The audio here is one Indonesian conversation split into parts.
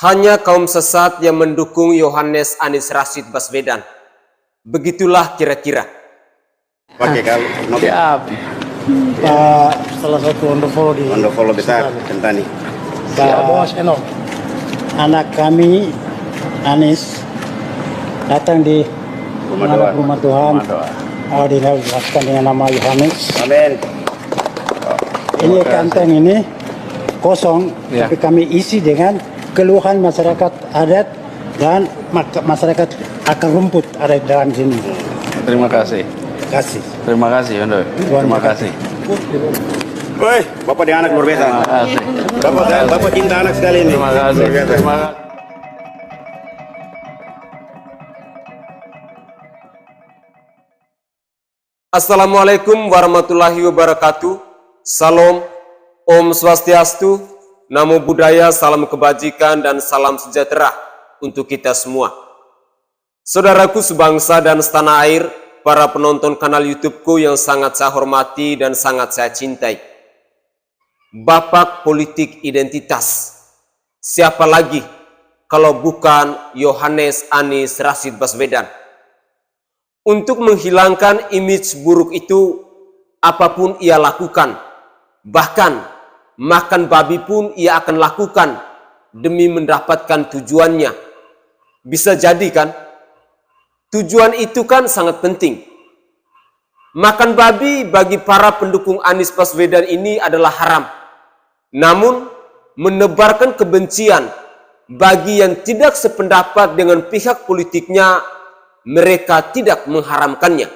Hanya kaum sesat yang mendukung Yohanes Anies Rashid Baswedan. Begitulah kira-kira. Pakai kalau siap. Pak salah satu Wonderful besar Kentani. Pak anak kami Anies datang di rumah Tuhan. Dijelaskan dengan nama Yohanes. Amin. Ini kantong ini kosong, tapi kami isi dengan keluhan masyarakat adat dan masyarakat akar rumput ada di dalam sini. Terima kasih. Terima kasih, Yondo. Terima kasih. Woi, Bapak dengan anak luar biasa. Terima kasih. Bapak cinta anak sekali ini. Terima kasih. Luar biasa. Terima kasih. Assalamualaikum warahmatullahi wabarakatuh. Salam, Om Swastiastu, Namo Buddhaya, salam kebajikan dan salam sejahtera untuk kita semua. Saudaraku sebangsa dan setanah air, para penonton kanal YouTubeku yang sangat saya hormati dan sangat saya cintai. Bapak politik identitas, siapa lagi kalau bukan Yohanes Anies Rashid Baswedan? Untuk menghilangkan image buruk itu, apapun ia lakukan. Bahkan makan babi pun ia akan lakukan demi mendapatkan tujuannya. Bisa jadi kan? Tujuan itu kan sangat penting. Makan babi bagi para pendukung Anies Baswedan ini adalah haram. Namun, menebarkan kebencian bagi yang tidak sependapat dengan pihak politiknya, mereka tidak mengharamkannya.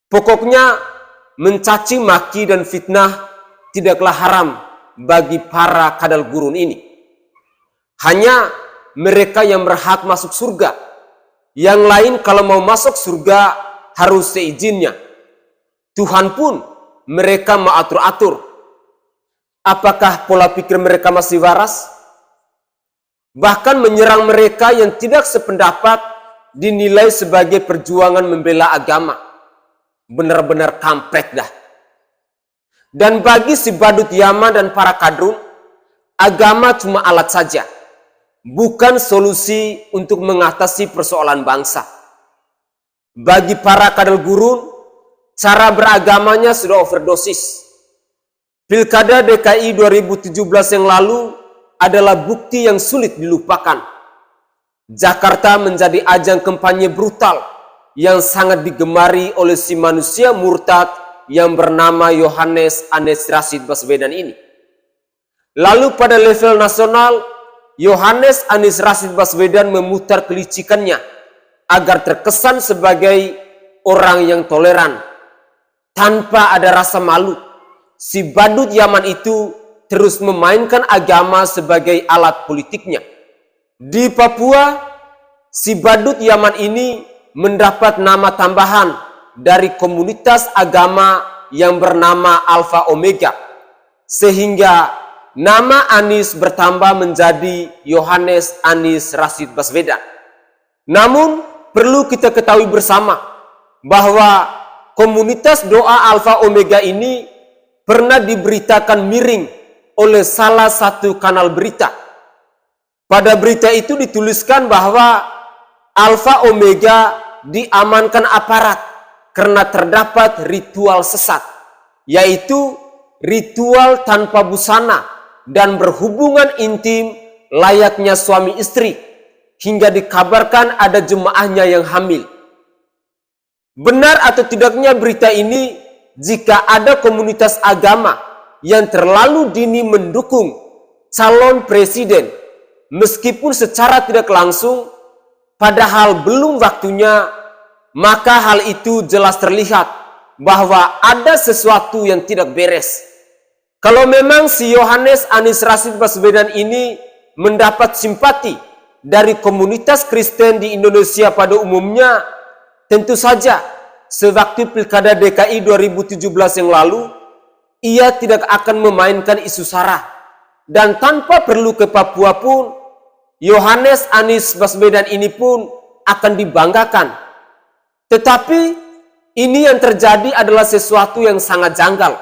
Pokoknya, mencaci maki dan fitnah tidaklah haram bagi para kadal gurun ini. Hanya mereka yang berhak masuk surga. Yang lain kalau mau masuk surga harus seizinnya. Tuhan pun mereka mau atur-atur. Apakah pola pikir mereka masih waras? Bahkan menyerang mereka yang tidak sependapat dinilai sebagai perjuangan membela agama. Benar-benar kampret dah. Dan bagi si badut Yaman dan para kadrun, agama cuma alat saja. Bukan solusi untuk mengatasi persoalan bangsa. Bagi para kadal gurun, cara beragamanya sudah overdosis. Pilkada DKI 2017 yang lalu adalah bukti yang sulit dilupakan. Jakarta menjadi ajang kampanye brutal yang sangat digemari oleh si manusia murtad yang bernama Yohanes Anies Rashid Baswedan ini. Lalu pada level nasional, Yohanes Anies Rashid Baswedan memutar kelicikannya agar terkesan sebagai orang yang toleran. Tanpa ada rasa malu, si badut Yaman itu terus memainkan agama sebagai alat politiknya. Di Papua, si badut Yaman ini mendapat nama tambahan dari komunitas agama yang bernama Alpha Omega, sehingga nama Anies bertambah menjadi Yohanes Anies Rashid Baswedan. Namun, perlu kita ketahui bersama bahwa komunitas doa Alpha Omega ini pernah diberitakan miring oleh salah satu kanal berita. Pada berita itu dituliskan bahwa Alpha Omega diamankan aparat karena terdapat ritual sesat, yaitu ritual tanpa busana dan berhubungan intim layaknya suami istri, hingga dikabarkan ada jemaahnya yang hamil. Benar atau tidaknya berita ini jika ada komunitas agama yang terlalu dini mendukung calon presiden, meskipun secara tidak langsung, padahal belum waktunya, maka hal itu jelas terlihat bahwa ada sesuatu yang tidak beres. Kalau memang si Yohanes Anies Rashid Baswedan ini mendapat simpati dari komunitas Kristen di Indonesia pada umumnya, tentu saja sewaktu Pilkada DKI 2017 yang lalu, ia tidak akan memainkan isu SARA. Dan tanpa perlu ke Papua pun, Yohanes Anies Baswedan ini pun akan dibanggakan. Tetapi ini yang terjadi adalah sesuatu yang sangat janggal.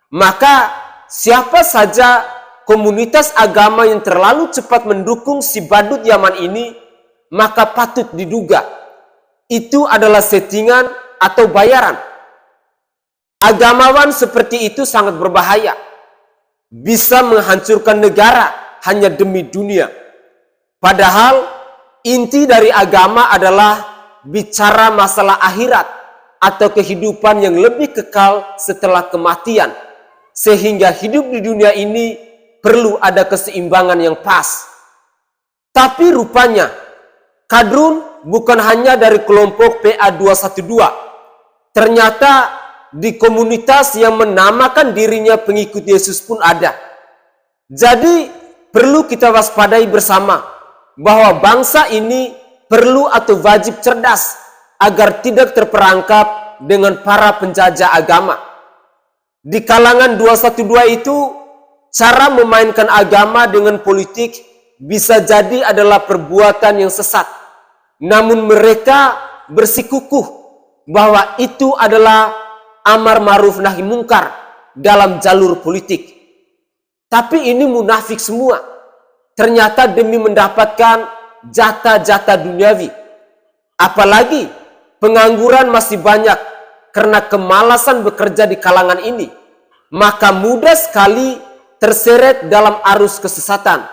Maka siapa saja komunitas agama yang terlalu cepat mendukung si badut Yaman ini, maka patut diduga itu adalah settingan atau bayaran. Agamawan seperti itu sangat berbahaya, bisa menghancurkan negara hanya demi dunia. Padahal inti dari agama adalah bicara masalah akhirat atau kehidupan yang lebih kekal setelah kematian, sehingga hidup di dunia ini perlu ada keseimbangan yang pas. Tapi rupanya kadrun bukan hanya dari kelompok PA212. Ternyata di komunitas yang menamakan dirinya pengikut Yesus pun ada. Jadi perlu kita waspadai bersama bahwa bangsa ini perlu atau wajib cerdas agar tidak terperangkap dengan para penjajah agama. Di kalangan 212 itu, cara memainkan agama dengan politik bisa jadi adalah perbuatan yang sesat. Namun mereka bersikukuh bahwa itu adalah amar ma'ruf nahi mungkar dalam jalur politik. Tapi ini munafik semua. Ternyata demi mendapatkan jatah-jatah duniawi. Apalagi pengangguran masih banyak karena kemalasan bekerja di kalangan ini. Maka mudah sekali terseret dalam arus kesesatan.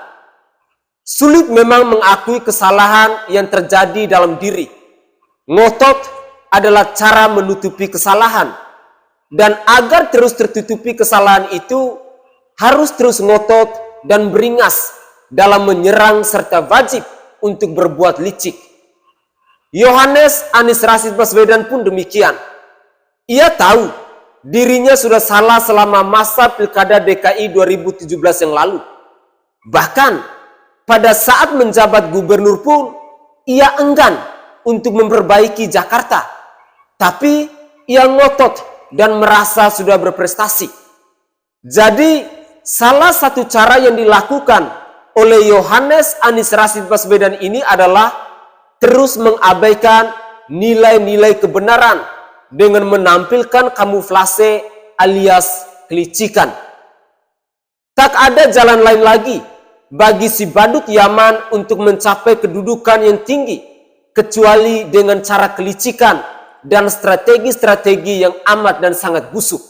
Sulit memang mengakui kesalahan yang terjadi dalam diri. Ngotot adalah cara menutupi kesalahan. Dan agar terus tertutupi kesalahan itu, harus terus ngotot dan beringas dalam menyerang serta wajib untuk berbuat licik. Yohanes Anies Rashid Baswedan pun demikian. Ia tahu dirinya sudah salah selama masa Pilkada DKI 2017 yang lalu. Bahkan pada saat menjabat gubernur pun, ia enggan untuk memperbaiki Jakarta. Tapi ia ngotot dan merasa sudah berprestasi. Jadi salah satu cara yang dilakukan oleh Yohanes Anies Rashid Baswedan ini adalah terus mengabaikan nilai-nilai kebenaran dengan menampilkan kamuflase alias kelicikan. Tak ada jalan lain lagi bagi si badut Yaman untuk mencapai kedudukan yang tinggi kecuali dengan cara kelicikan dan strategi-strategi yang amat dan sangat busuk.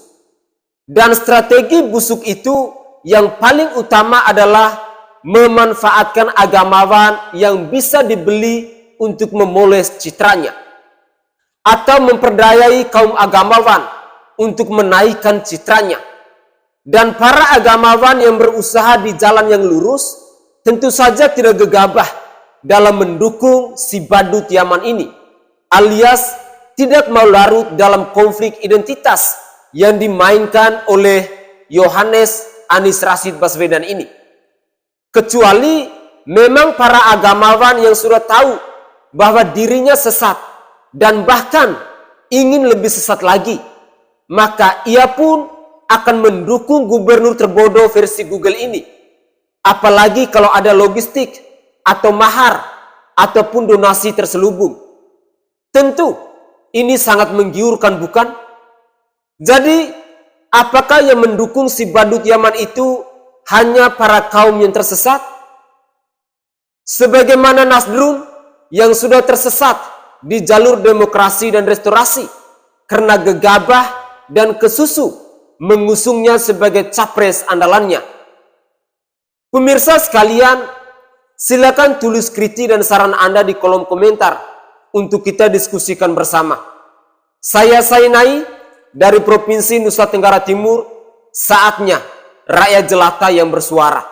Dan strategi busuk itu yang paling utama adalah memanfaatkan agamawan yang bisa dibeli untuk memoles citranya, atau memperdayai kaum agamawan untuk menaikkan citranya. Dan para agamawan yang berusaha di jalan yang lurus tentu saja tidak gegabah dalam mendukung si badut Yaman ini, alias tidak mau larut dalam konflik identitas yang dimainkan oleh Yohanes Anies Rashid Baswedan ini. Kecuali memang para agamawan yang sudah tahu bahwa dirinya sesat dan bahkan ingin lebih sesat lagi, maka ia pun akan mendukung gubernur terbodoh versi Google ini. Apalagi kalau ada logistik atau mahar ataupun donasi terselubung. Tentu ini sangat menggiurkan, bukan? Jadi, apakah yang mendukung si badut Yaman itu hanya para kaum yang tersesat? Sebagaimana Nasdrun yang sudah tersesat di jalur demokrasi dan restorasi karena gegabah dan kesusu mengusungnya sebagai capres andalannya. Pemirsa sekalian, silakan tulis kritik dan saran Anda di kolom komentar untuk kita diskusikan bersama. Saya Sainai dari Provinsi Nusa Tenggara Timur. Saatnya rakyat jelata yang bersuara.